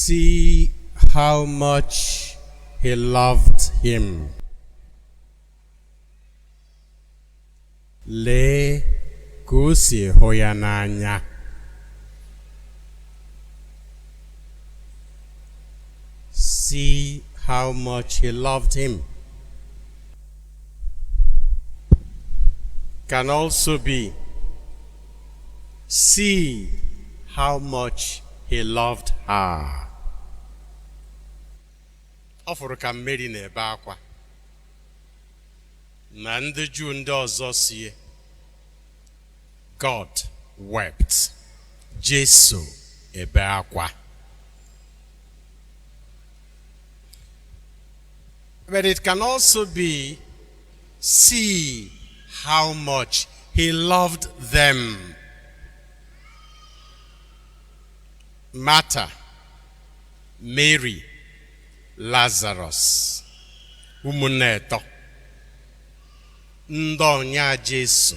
See how much he loved him. Lee ka o si hụ ya n'anya. See how much he loved him. Can also be, see how much he loved her. Ọ fụrụ ka Mary na-ebe akwa na ndị Juu ndị ọzọ sie. God wept. Jesu ebe akwa. But it can also be, see how much he loved them. Martha, Mary, Lazarus, ụmụnne atọ, ndị ọnya Jesu,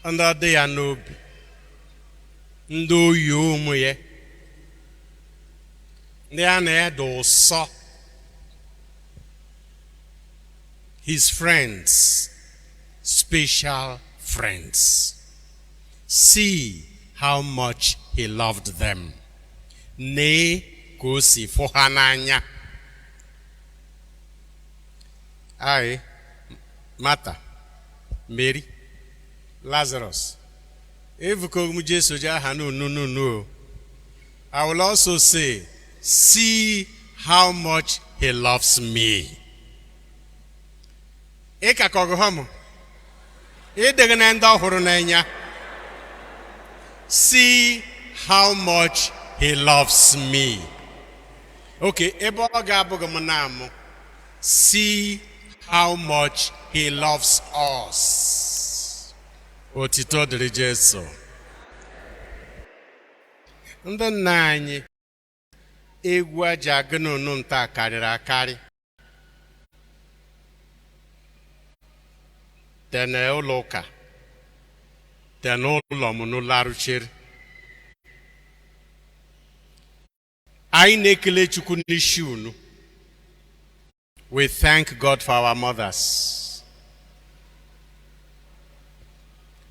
ndị dị ya n'obi, ndị oyi ụmụ ya, ndị a na-edo ụsọ. His friends, special friends. See how much he loved them. Nee ka o si fụ ha n'anya. Aye, Martha, Mary, Lazarus. Evuko mu Jesu ja ha no. I will also say, see how much he loves me. Eka kogohomo. Idegana ndo hụrụ n'anya. See how much he loves me. Okay, ebe ọ ga-abụghị m na-amụ. See how much he loves us. Otito dịrị Jesu. Ndị nna anyị egwu aja agụ n'onu nta karịrị akarị. Tene ụlọ ụka, tene ụlọ m n'ụlọ arụchiri. Anyị na-ekele Chukwu n'isi unu. We thank God for our mothers.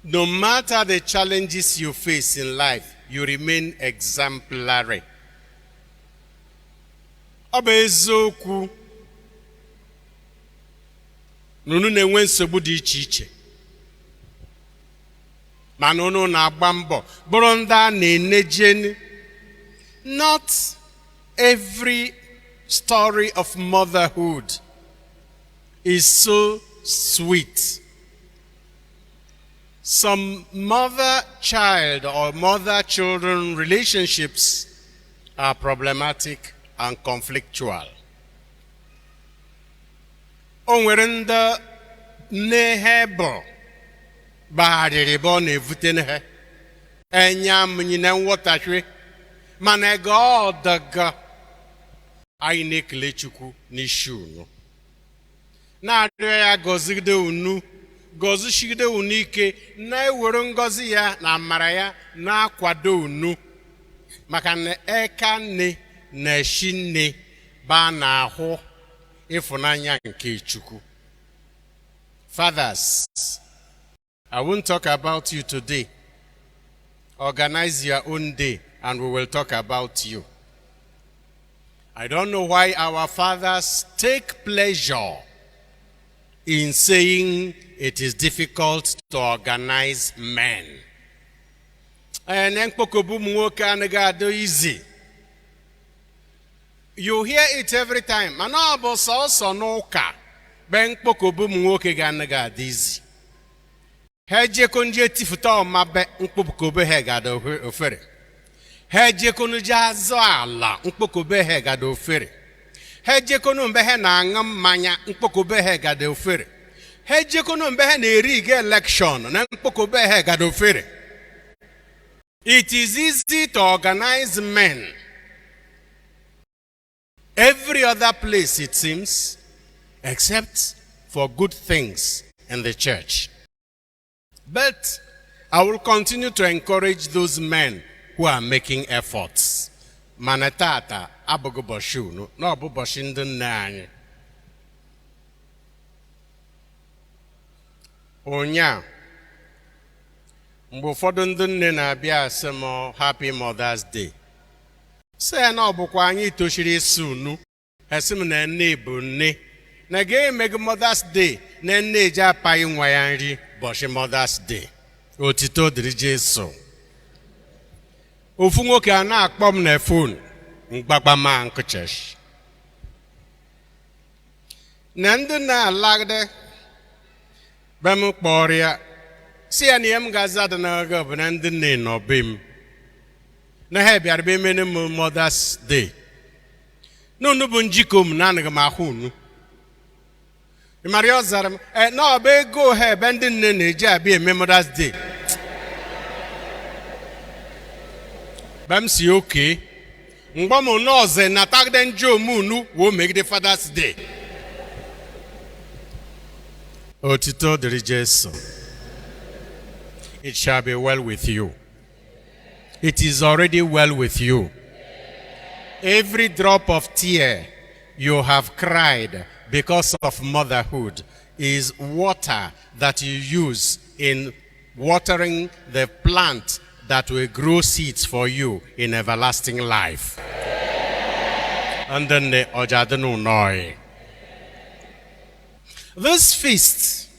No matter the challenges you face in life, you remain exemplary. Ọ bụ eziokwu n'unu na-enwe nsogbu dị iche iche, mana unu na-agba mbọ bụrụ ndị a na-enejeni. Not every story of motherhood is so sweet. Some mother-child or mother-children relationships are problematic and conflictual. O nwere ndị nne bụ bagharịrị bụ ọ na-evute ha enya mmiri na nghọtahie, mana ego ọ daga. Anyị na-ekele Chukwu n'isi unu, na-arịọ ya gọzigide unu, gọzichigide unu ike, na-ewere ngọzi ya na amara ya na-akwado unu, maka na eka nne na eshi nne ba na-ahụ ịfụnanya nke Chukwu. Fathers, I won't talk about you today. Organize your own day and we will talk about you. I don't know why our fathers take pleasure in saying it is difficult to organize men. And easy. You hear it every time. Manabo so no ka. Ben pokobu mwoke ganaga easy. Heje konje tifuta mabe nkpokobe hegada ofere. Heje konu jazo ala nkpokobe hegada ofere. Heje konu mbehe na angam manya nkpokobe hegada ofere. Heje konu mbehe na erige election na nkpokobe hegada ofere. It is easy to organize men. Every other place, it seems, except for good things in the church. But I will continue to encourage those men who are making efforts. mana tata abụghị ụbọchị unu na ọ bụ ụbọchị ndị nne anyị. Ụnyaa mgbe ụfọdụ ndị nne na-abịa asị m Happy Mother's Day, sị ya na ọ bụkwa anyị tochiri isi unu, esi m na nne bụ nne na ga-emegị Mother's Day na nne eji apaghị nwa ya nri ụbọchị Mother's Day. Otito dịrị Jesu. Ofu nwoke a na-akpọ m na fon mgbagbama nkụchesh na ndị na-alagide be m kpọrọ ya si ya na ihe m ga-aza dị n'oge bụ na ndị nne nọ be m na ha bịara be emene m Mother's Day n'unu bụ njikọ m na anaghị m ahụ unu. Ịmara ya ọ zara m na ọ bụ ego ha ebe ndị nne na-eji abịa eme Mother's Day. Be m si oke mgbe m n'ọzọ na tagide njọ m unu wee megide Father's Day. Otito dịrị Jesu. It shall be well with you. It is already well with you. Every drop of tear you have cried because of motherhood is water that you use in watering the plant that will grow seeds for you in everlasting life. And then the Ojadenu Noi. This feast,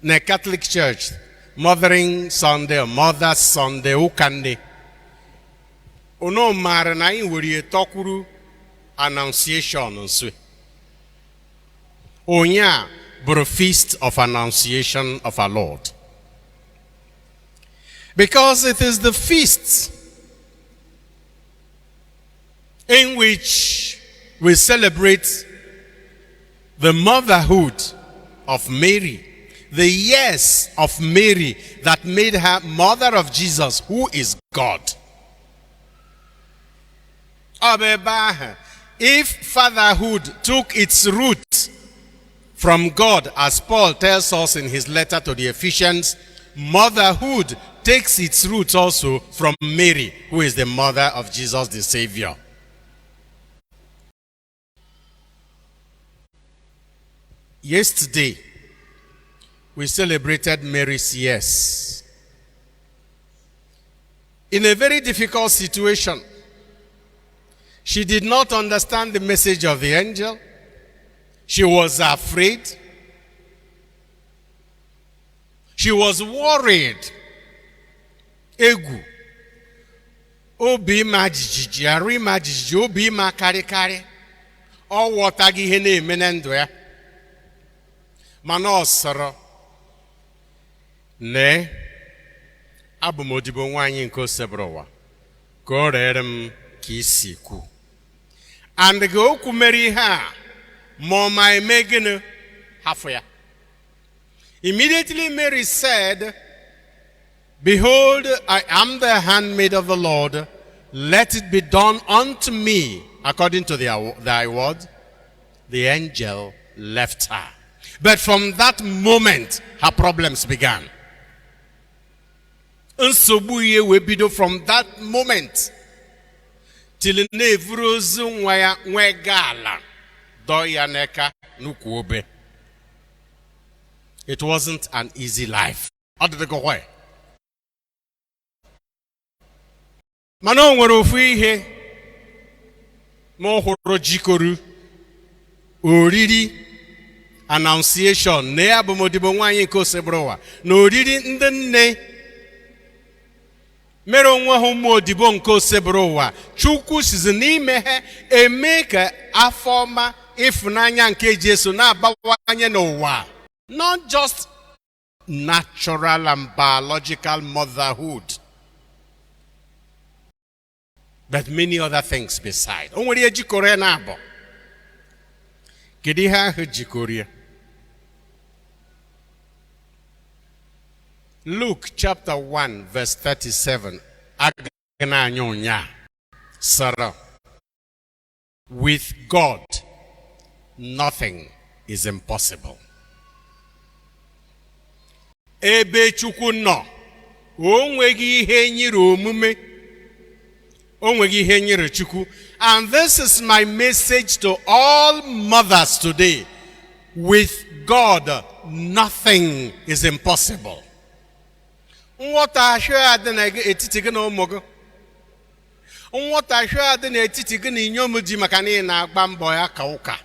in the Catholic Church, Mothering Sunday or Mother's Sunday, Ukande, Ono Marana in Wuri Tokuru Annunciation Nsukka. Onya bro feast of Annunciation of our Lord. Because it is the feast in which we celebrate the motherhood of Mary, the yes of Mary that made her mother of Jesus, who is God. If fatherhood took its root from God, as Paul tells us in his letter to the Ephesians, motherhood takes its roots also from Mary, who is the mother of Jesus the Savior. Yesterday, we celebrated Mary's yes. In a very difficult situation, she did not understand the message of the angel. She was afraid. She was worried. Egu. Obi ma jijiji, arụ ma jijiji, obi ma karịkarị. Ọ ghọtaghị ihe na-eme na ndụ ya. Mana ọ sọrọ. Nee, abụ m odibo nwaanyị nke osebere ụwa ka ọ rere m ka isi kwu. And ga okwu mere ihe a ma ma eme gịnị hafụ ya. Immediately Mary said, "Behold, I am the handmaid of the Lord. Let it be done unto me according to thy word." The angel left her. But from that moment, her problems began. Nsogbu ihe wee bido from that moment till na-evuru ozu nwa ya nwega ala dọ ya n'aka n'ukwu obe. It wasn't an easy life. Ọ dịdị go where? Mana o nwere ofu ihe ma ọ hụrụ jikoru oriri annunciation na ya bụ modibo nwaanyị nke osebere ụwa na oriri ndị nne mere onwe ha ụmụ odibo nke osebere ụwa. Chukwu sizi n'ime ha eme ka afọ ọma ịfụnanya nke Jesu na-abawanye n'ụwa. Not just natural and biological motherhood, but many other things beside. O nwere ejikọrọ ya na-abọ. Kedu ihe ahụ jikọrọ ya? Luke chapter 1 verse 37. Sarah, with God, nothing is impossible. Ebe Chukwu nọ, o nweghị ihe nyere omume And this is my message to all mothers today. With God, nothing is impossible. What I share then etiti no mogo. What I share then etiti gani nyomuji makani na bamboya kauka.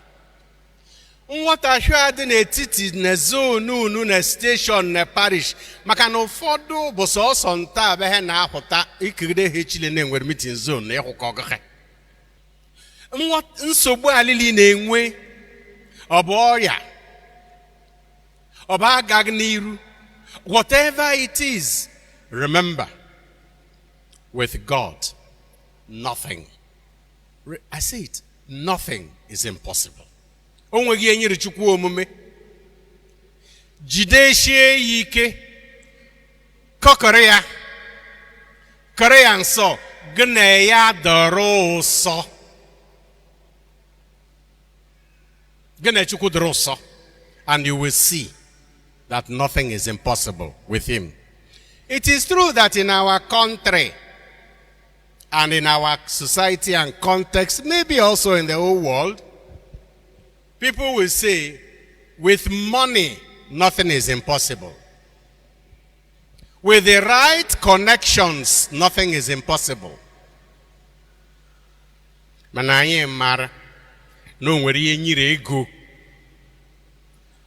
What I share then etiti ne zone nu ne station ne parish makano fodo boso sonta be na hota ikide hechile ne nwere meeting zone ne hokoga. What nsogbu alili na enwe oboya oba gagniru. Whatever it is, remember, with God, nothing. I say it, nothing is impossible. Onwegi enyere chukwu omume. Jideshie yike. Kokorea. Korea nso. Gne ya doro so. Gne chukwu doro so. And you will see that nothing is impossible with him. It is true that in our country and in our society and context, maybe also in the whole world, people will say, with money, nothing is impossible. With the right connections, nothing is impossible. Manaye mara, no nwere nyire ego.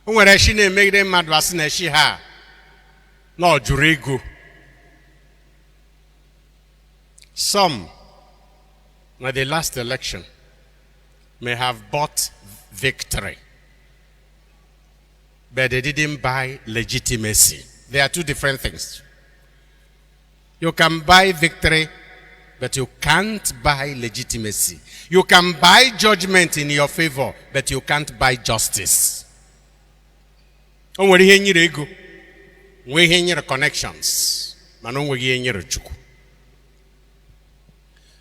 Nwere shi na megide mmadụ asị na shi ha no juru ego. Some, at the last election, may have bought victory, but they didn't buy legitimacy. They are two different things. You can buy victory, but you can't buy legitimacy. You can buy judgment in your favor, but you can't buy justice. Onwere ihe nyere ego, nwe ihe nyere connections, mana onwere ihe nyere chukwu.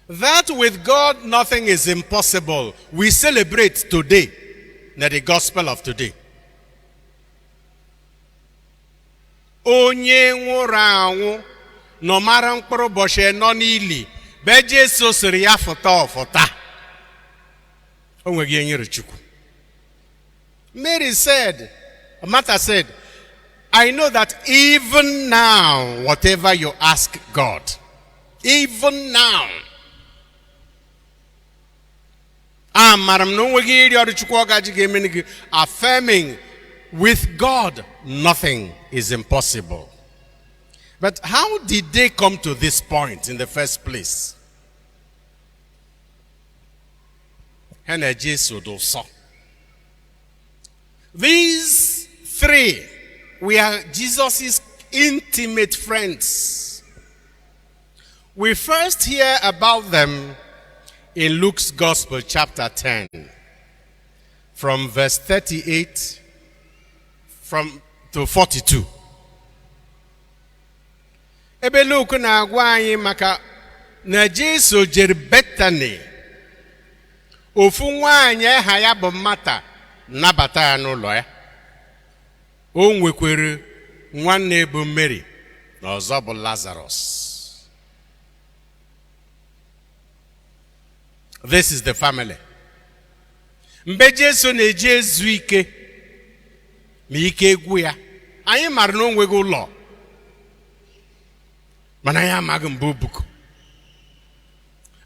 That with God nothing is impossible. We celebrate today, the gospel of today. Onye nwụrụ anwụ no mara mkpụrụ ụbọchị nọ n'ili be Jesu siri ya fụta ọfụta. Onwere ihe nyere chukwu. Mary said, Martha said, I know that even now, whatever you ask God, even now, affirming with God, nothing is impossible. But how did they come to this point in the first place? These three were Jesus' intimate friends. We first hear about them in Luke's Gospel, chapter 10, from verse 38 to 42. Ebe Luke na-agwa anyị maka na Jesu jere Bethany. Ofu nwaanyị aha ya bụ Martha nabata ya n'ụlọ ya. O nwekwere nwanne bụ Mary na ọzọ bụ Lazarus. This is the family. Mgbe Jesu na-eji ezu ike ma ike egwu ya, anyị mara na o nweghị ụlọ, mana anyị amaghị mgbe o buku.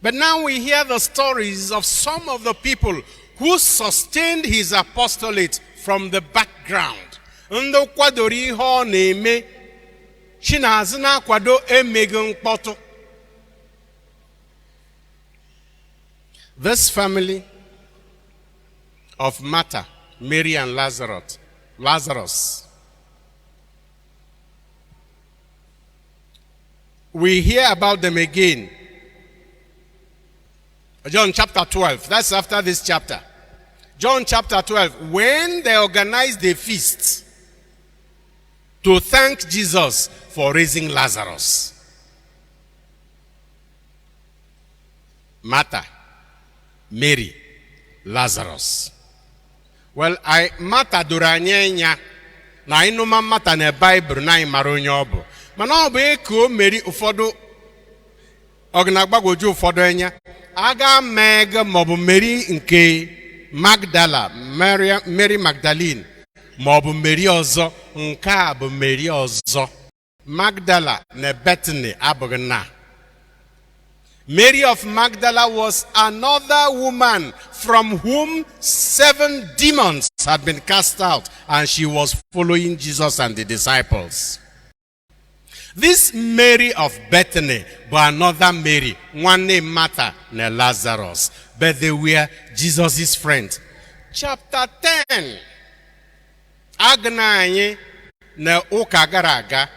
But now we hear the stories of some of the people who sustained his apostolate from the background. Ndị kwadoro ihe ọ na-eme, Chinazụ na-akwado emeghị mkpọtụ. This family of Martha, Mary, and Lazarus, we hear about them again. John chapter 12, that's after this chapter. John chapter 12, when they organized a feast to thank Jesus for raising Lazarus. Martha, Mary, Lazarus. Well, Martha duranyenya na inuma Martha na Bible na imara onye obu. Mana obu eko Mary ụfọdụ Ognagbagoju fodoenya. Aga meg mobu Mary nke Magdala, Mary Magdalene. Mobu Mary ozo, nka bu Mary ozo. Magdala ne Bethany abogna. Mary of Magdala was another woman from whom 7 demons had been cast out, and she was following Jesus and the disciples. This Mary of Bethany, but another Mary, one named Martha and Lazarus, but they were Jesus' friends. Chapter 10. Agnaye na ukagaraga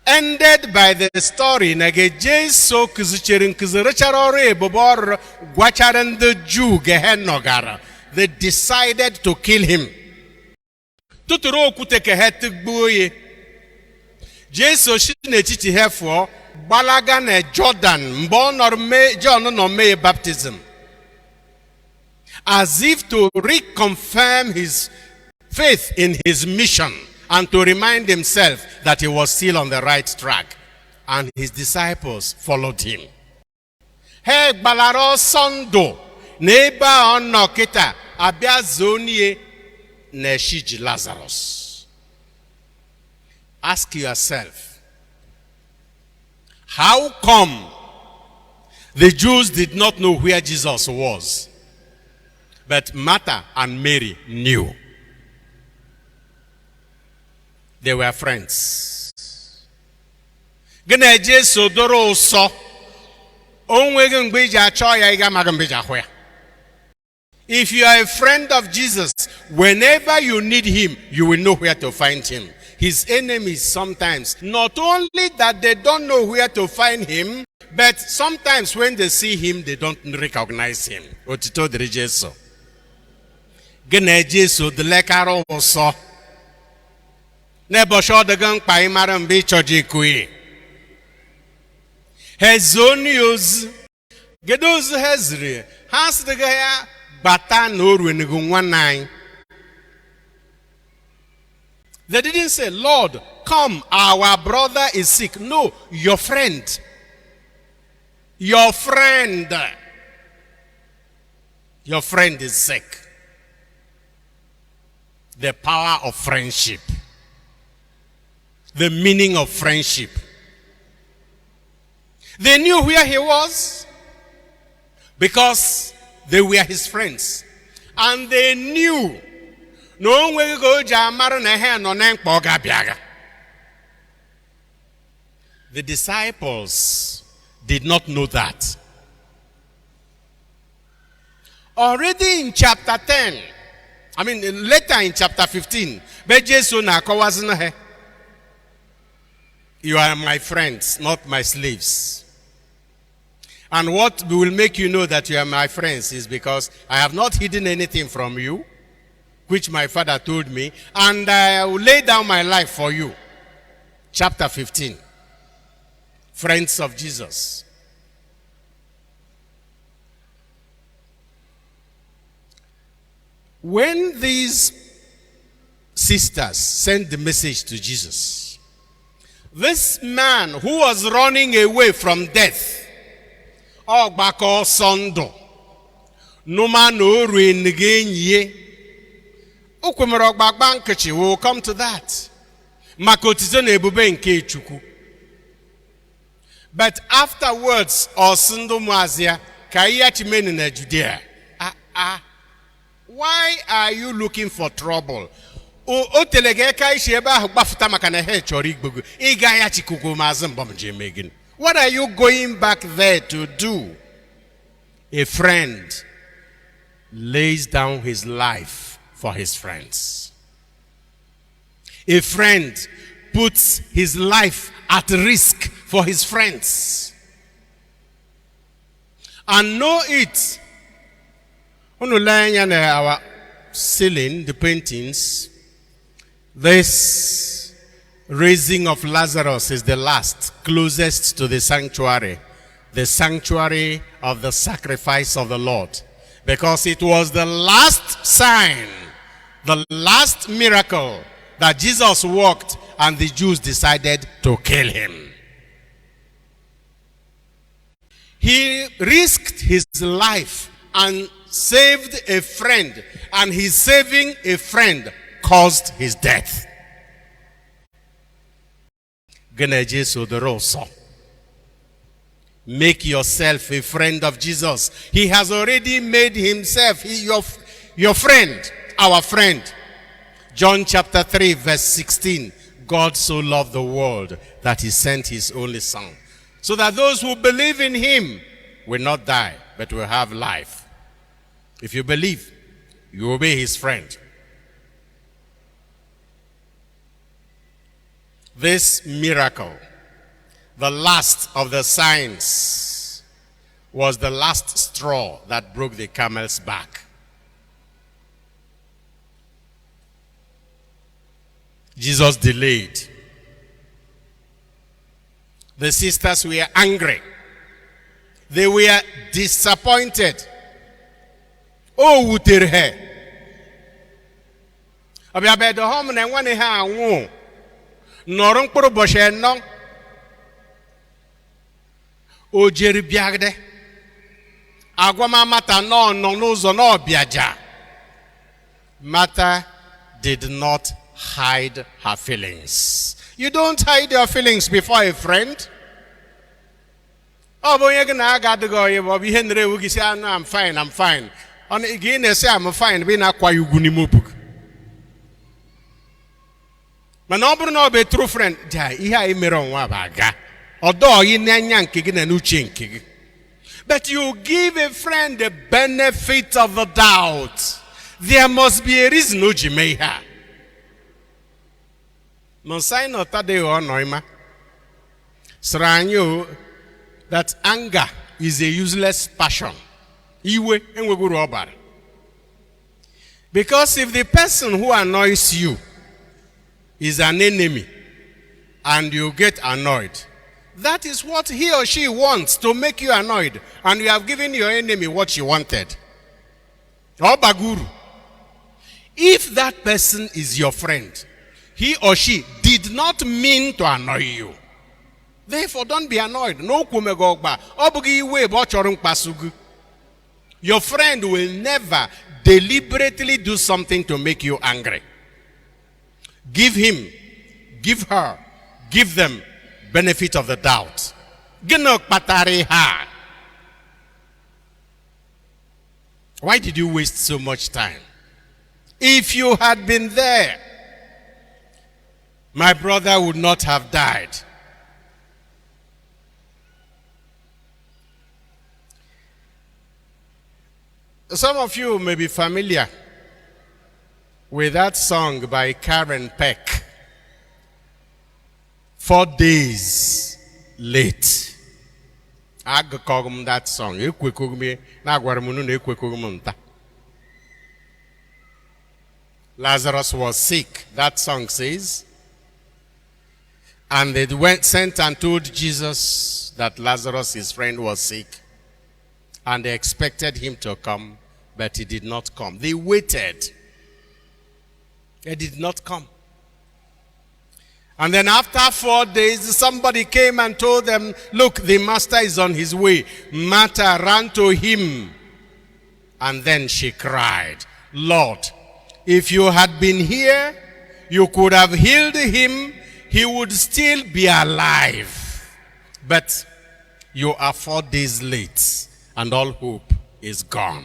ended by the story nage Jesu kuzucherin kuzuracharore bobor gwacharan the Jew gehenogara. They decided to kill him. Tuturo kuteke hetigbuye. Jesu shine chichi hefo balaga na Jordan mbonor me John no me baptism. As if to reconfirm his faith in his mission and to remind himself that he was still on the right track. And his disciples followed him. Hey, balaro sondo neba ono kita abia zonie neshiji Lazarus. Ask yourself, how come the Jews did not know where Jesus was, but Martha and Mary knew? They were friends. If you are a friend of Jesus, whenever you need him, you will know where to find him. His enemies sometimes, not only that they don't know where to find him, but sometimes when they see him, they don't recognize him. Otito de Jesu. Gene Jesu de lekaro oso. Nebo sho de gang pa imaram bi choji kui. Hezonius Gedos Hezri has the gaya bata no ruenigun. They didn't say, Lord, come, our brother is sick. No, your friend. Your friend. Your friend is sick. The power of friendship. The meaning of friendship. They knew where he was because they were his friends. And they knew no way go jamar na he no nen kpoga biaga. The disciples did not know that. Already in chapter 10, later in chapter 15, but Jesus na kowazna he. You are my friends, not my slaves. And what will make you know that you are my friends is because I have not hidden anything from you, which my father told me, and I will lay down my life for you. Chapter 15. Friends of Jesus. When these sisters sent the message to Jesus, this man who was running away from death, Ogbako Sondo, Numa no Ruingenye, Okumerok Bankachi, will come to that. Makotizone Ebube nke Chuku. But afterwards, Osindo Mwazia, Kaiyachimen in Judea. Why are you looking for trouble? What are you going back there to do? A friend lays down his life for his friends. A friend puts his life at risk for his friends. And know it. Our ceiling, the paintings, this raising of Lazarus is the last, closest to the sanctuary of the sacrifice of the Lord. Because it was the last sign, the last miracle that Jesus worked, and the Jews decided to kill him. He risked his life and saved a friend, and his saving a friend caused his death. Make yourself a friend of Jesus. He has already made himself your friend, our friend. John chapter 3 verse 16. God so loved the world that he sent his only son, so that those who believe in him will not die, but will have life. If you believe, you will be his friend. This miracle, the last of the signs, was the last straw that broke the camel's back. Jesus delayed. The sisters were angry. They were disappointed. Oh, wutere. Abiabedo hom na nwane ha anwo. Nọrọ mkpụrụ ụbọchị anọ. O jeri biagde. Agwa ma Mata no n'ụzọ n'ọbịaja. Martha did not hide her feelings. You don't hide your feelings before a friend. I'm fine, I'm fine. On again, they say I'm fine. Be na kwa yuguni mupuk. Manobro no be true friend. Ja, iha imeron wa baga. Odo yi nanyanki na nuchenki. But you give a friend the benefit of the doubt. There must be a reason ujimeha. Monsai no tade o noima. Sranyo that anger is a useless passion. Iwe enweguru obara. Because if the person who annoys you is an enemy and you get annoyed, that is what he or she wants, to make you annoyed, and you have given your enemy what you wanted. Obaguru. If that person is your friend, he or she did not mean to annoy you. Therefore, don't be annoyed. No kumegogba. Obugi iwe bochorun pasugu. Your friend will never deliberately do something to make you angry. Give him, give her, give them benefit of the doubt. Genok patari ha. Why did you waste so much time? If you had been there, my brother would not have died. Some of you may be familiar with that song by Karen Peck, 4 days late. I got that song. Lazarus was sick, that song says. And they sent and told Jesus that Lazarus, his friend, was sick. And they expected him to come, but he did not come. They waited. He did not come. And then after 4 days, somebody came and told them, look, the master is on his way. Martha ran to him. And then she cried, Lord, if you had been here, you could have healed him. He would still be alive. But you are 4 days late, and all hope is gone.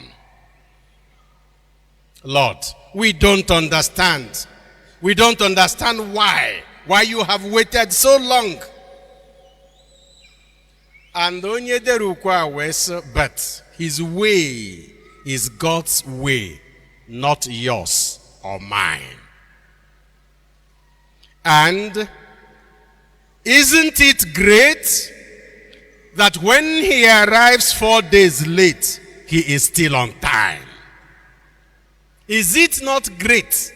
Lord, we don't understand. We don't understand why you have waited so long. And but his way is God's way, not yours or mine. And isn't it great that when he arrives 4 days late, he is still on time? Is it not great?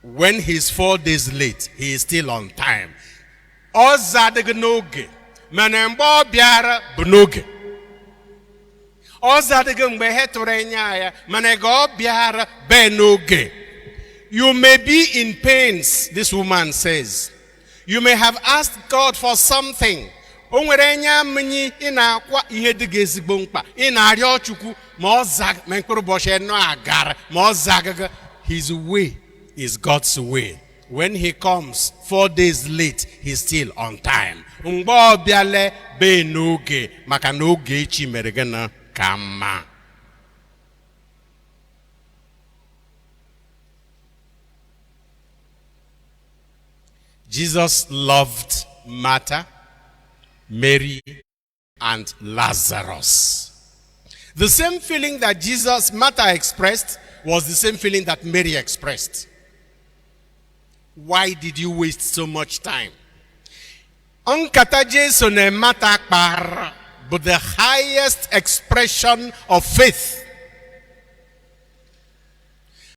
When he's 4 days late, he is still on time. Ozadegnoge, manembo biara bunoge. Ozadege mgbe heturenya manego biara benoge. You may be in pains, this woman says. You may have asked God for something O nwere nya mnyi ị na-akwa ihe dị gị ezigbo mkpa. Ị na-arịọ Chukwu ma ọ zag ma mkpụrụ ụbọchị nọ agara ma ọ zagaga. His way is God's way. When he comes 4 days late, he's still on time. Mgbe ọ bịale be n'oge maka na oge echi mere gịnị ka mma. Jesus loved Martha, Mary, and Lazarus. The same feeling that Martha expressed was the same feeling that Mary expressed. Why did you waste so much time? Nkata Jesu ne Martha kpara, but the highest expression of faith.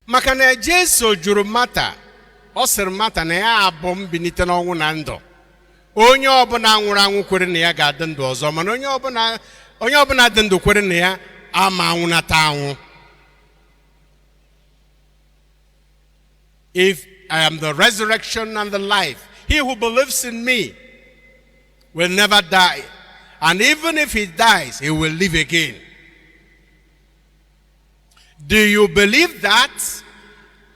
Maka na Jesu jụrụ Martha, ọ sịrị Martha na ya abụ mbilite n'ọnwụ na ndụ. Onye ọbụla nwụrụ anwụ kwere na ya ga-adị ndụ ọzọ, mana onye ọbụla dị ndụ kwere na ya ama anwụnata anwụ. If I am the resurrection and the life, he who believes in me will never die. And even if he dies, he will live again. Do you believe that?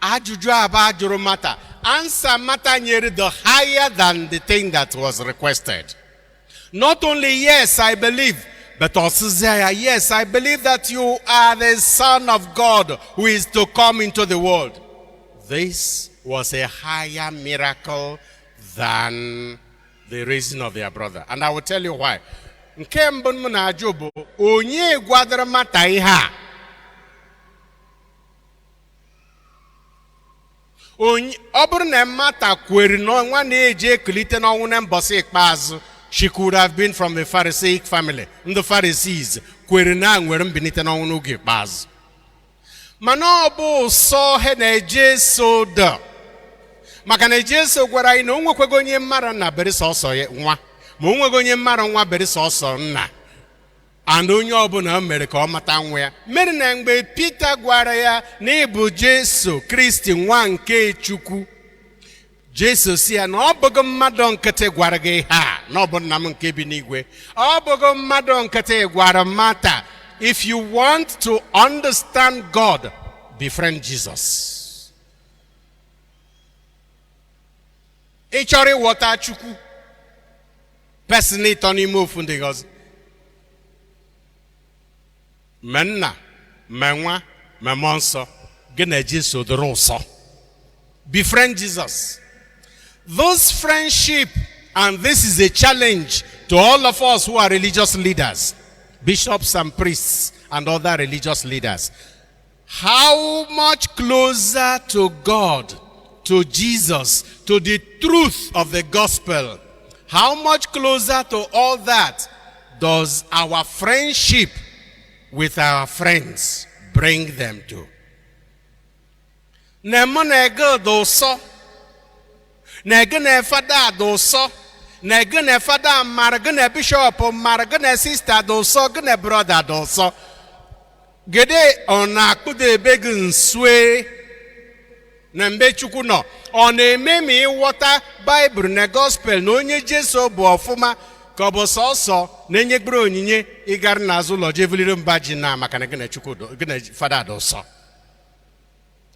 Ajụjụ abụọ jụrụ Martha. Answer Martha nyere the higher than the thing that was requested. Not only yes, I believe, but also yes, I believe that you are the Son of God who is to come into the world. This was a higher miracle than the raising of their brother. And I will tell you why. Nke mbụ m na-ajụ bụ onye gwadara Martha ihe a? Ọ bụrụ na Martha kwere na nwa na-eji ekulite n'ọnwụ na mbọsị ikpeazụ, she could have been from the Pharisaic family. The Pharisees kwere na nwere mbilite n'ọnwụ n'oge ikpeazụ. Mana ọ bụ sọ he na-eje soda. Maka na Jesu gwara anyị na o nwekwego onye mmadụ nna bere sọsọ ya nwa, ma o nwego onye mmadụ nwa bere sọsọ nna. And onye ọbụla mere ka ọ mata nwa ya. Mere na mgbe Peter gwara ya na ịbụ Jesu Kristi nwa nke Chukwu, Jesu si ya na ọ bụgo mmadụ nkịtị gwara gị ha, na ọ bụ nna m nke bi n'igwe. Ọ bụgo mmadụ nkịtị gwara Martha, if you want to understand God, befriend Jesus. Ị chọrọ ịghọta Chukwu, person ịtọ n'ime ofu ndị gọzi. Menna, menwa, memonso, gene Jesu dịrị ụsọ. Befriend Jesus. Those friendship, and this is a challenge to all of us who are religious leaders, bishops and priests and other religious leaders. How much closer to God, to Jesus, to the truth of the gospel, how much closer to all that does our friendship with our friends bring them to? Nemone do so. Negene fada do so. Negene fada margene bishop margene sister do so. Gene brother do so. Gede ona kude begin sway. Nembe chukuno. On eme mi water Bible ne gospel no nye Jesu bo ofuma. Kobo so nenye bro nyinye igar nazu lo jevulire mbaji na maka na gene chukudo gene fada do so.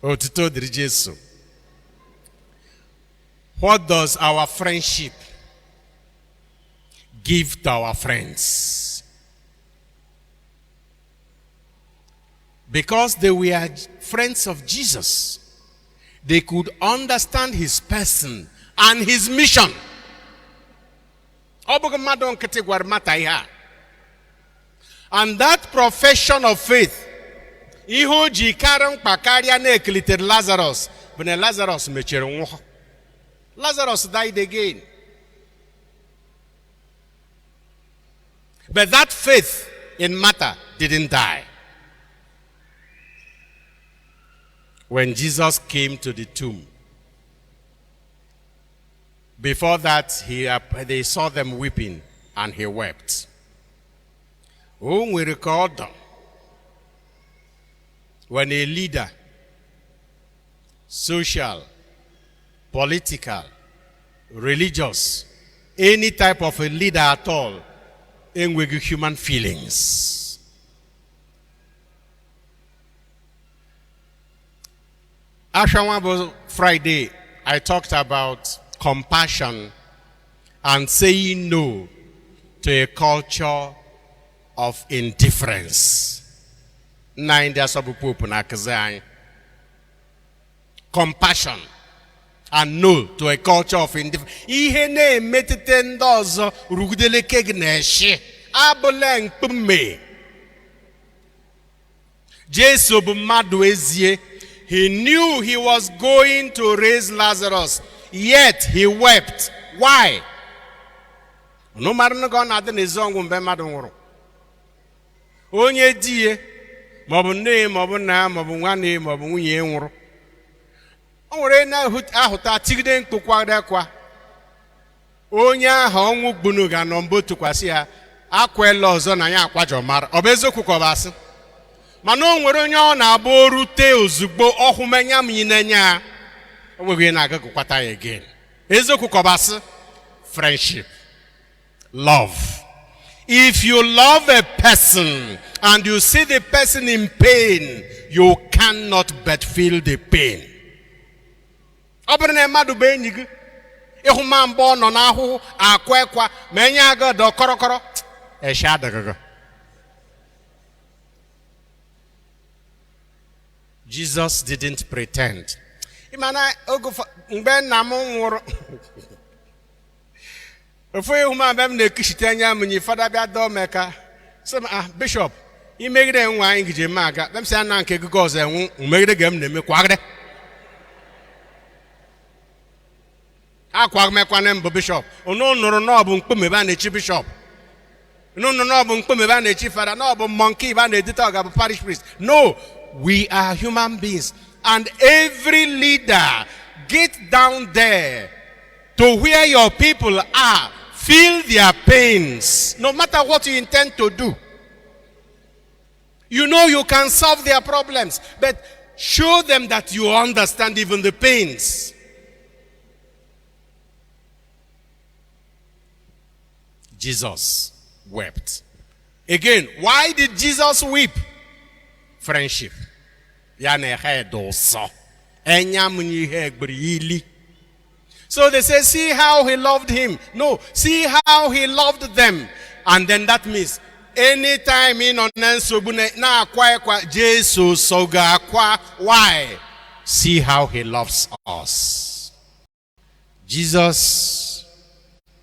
Otito diri Jesu. What does our friendship give to our friends? Because they were friends of Jesus, they could understand his person and his mission. And that profession of faith, Ihoji karang pakaria ne eklited Lazarus, but Lazarus mechere. Lazarus died again. But that faith in Martha didn't die. When Jesus came to the tomb, before that, they saw them weeping and he wept. Oh, we record when a leader, social, political, religious, any type of a leader at all with human feelings. Ashawabo Friday, I talked about compassion and saying no to a culture of indifference. Compassion and no to a culture of indifference. Ihe na-emetụta ndị ọzọ rugidele keg na-eshi abụla mkpume. Jesu bụ mmadụ ezie. He knew he was going to raise Lazarus, yet he wept. Why? No matter na na-adị n'eziọnwụ mgbe mmadụ nwụrụ. Onye die maọbụ nne maọbụ nna maọbụ nwanne maọbụ nwunye nwụrụ. O nwere na-ahụta tigide mkpụkwa onye ahụ ọnwụ gbunu ga nọ mbụ tụkwasị ya akwela ọzọ na ya akwajọ mara. Ọ bụ eziokwu ka ọ bụ asị? Mana o nwere onye ọ na-abụ orute ozugbo ọhụmenya m nyinenya o nweghị na-agagụkwata ya again. Eziokwu ka ọ bụ asị? Friendship, love. If you love a person and you see the person in pain, you cannot but feel the pain. Ọ bụrụ na mmadụ bụ enyi gị ịhụ ma mbọ ọ nọ n'ahụhụ akwa ekwa ma enye aga dọ kọrọkọrọ eshi adịghị. Jesus didn't pretend. Imana mgbe nna m nwụrụ ofu ihu m abịa m na-ekishite anya m nyi fada bịa dọọ meka sị m bishọp imegide nwa anyị gije ma aga bịa m sị ya na nke gị ọzọ enwu mmegide ga m na-eme kwagide akwa mekwana mbụ bishọp unu nụrụ na ọ bụ mkpome ba na-echi bishọp unu nụrụ na ọ bụ mkpome ba na-echi fada na ọ bụ monkey ba na-edite ọga bụ parish priest. No, we are human beings, and every leader get down there to where your people are, feel their pains, no matter what you intend to do. You know you can solve their problems, but show them that you understand even the pains. Jesus wept. Again, why did Jesus weep? Friendship. So they say, see how he loved him. No, see how he loved them. And then that means anytime in on Nsukka na kwa Jesus soga kwa. Why? See how he loves us. Jesus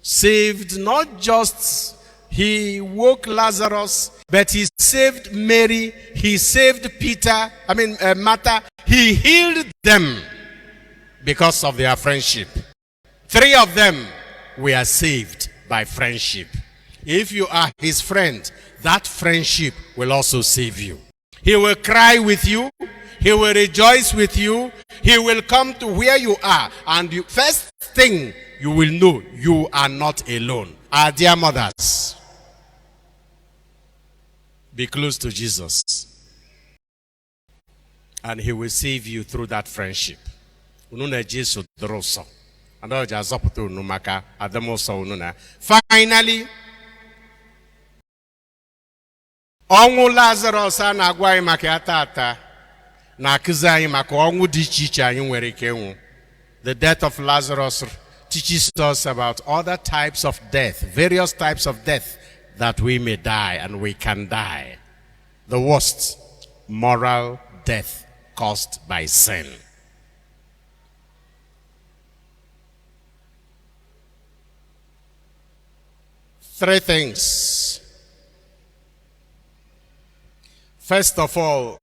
saved not just he woke Lazarus, but he saved Mary, he saved Martha, he healed them because of their friendship. 3 of them were saved by friendship. If you are his friend, that friendship will also save you. He will cry with you, he will rejoice with you, he will come to where you are, and the first thing you will know, you are not alone. Our dear mothers, be close to Jesus, and he will save you through that friendship. Finally, ọnwụ Lazarus a na-agwa anyị maka ya tata na-akụzi anyị maka ọnwụ dị iche iche anyị nwere ike ịnwụ. The death of Lazarus teaches us about other types of death, various types of death that we may die and we can die. The worst, moral death caused by sin. Three things. First of all,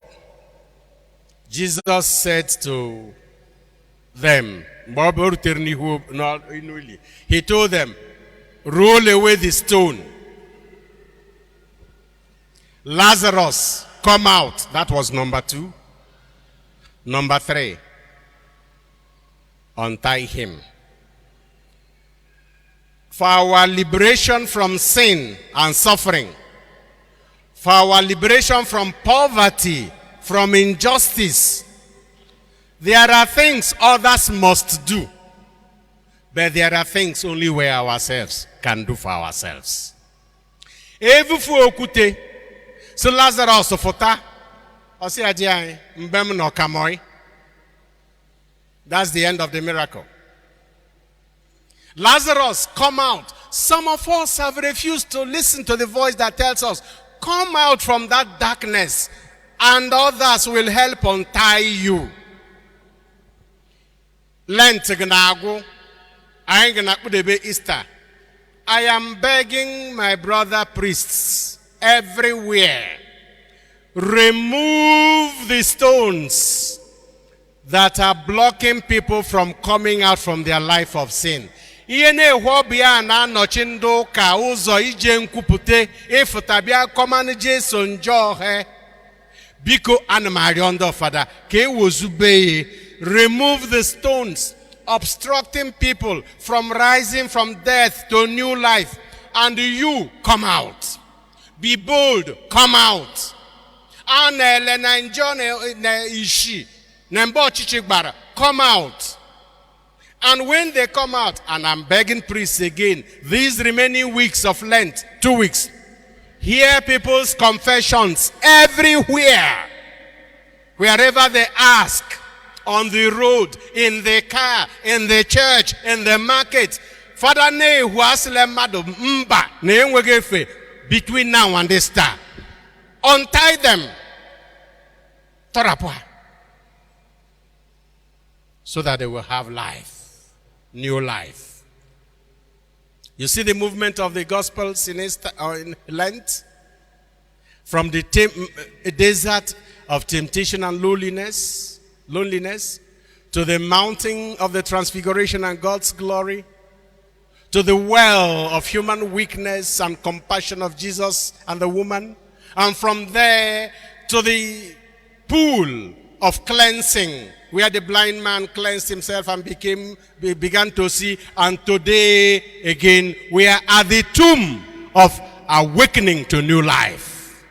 Jesus said to them, he told them, roll away the stone. Lazarus, come out. That was number 2. Number 3, untie him. For our liberation from sin and suffering, for our liberation from poverty, from injustice, there are things others must do. But there are things only we ourselves can do for ourselves. Evufu okute, so Lazarus fota, osi ajiai, mbem no kamoi. That's the end of the miracle. Lazarus, come out. Some of us have refused to listen to the voice that tells us, come out from that darkness, and others will help untie you. Lent gnago, I ain't gonna put a Easter. I am begging my brother priests everywhere, remove the stones that are blocking people from coming out from their life of sin. Ihe na-ehwo bịa na anọchi ndị ụka ụzọ ije nkwupụta ịfụta bịa kọmanụ Jesu njọ he biko ana m arịọ ndị ọfada ka ewozube remove the stones obstructing people from rising from death to new life, and you come out, be bold, come out. Anele na njọ na ishi na mba ọchịchị gbara, come out. And when they come out, and I'm begging priests again, these remaining weeks of Lent, 2 weeks, hear people's confessions everywhere. Wherever they ask, on the road, in the car, in the church, in the market. Father, ne huasle mado mba ne enwegefe between now and this time. Untie them. Torapwa. So that they will have life. New life. You see the movement of the Gospels in Lent? From the desert of temptation and loneliness to the mountain of the transfiguration and God's glory, to the well of human weakness and compassion of Jesus and the woman, and from there to the pool of cleansing, where the blind man cleansed himself and began to see. And today, again, we are at the tomb of awakening to new life.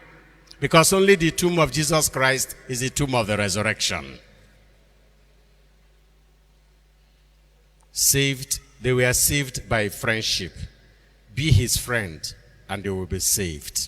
Because only the tomb of Jesus Christ is the tomb of the resurrection. Saved, they were saved by friendship. Be his friend, and they will be saved.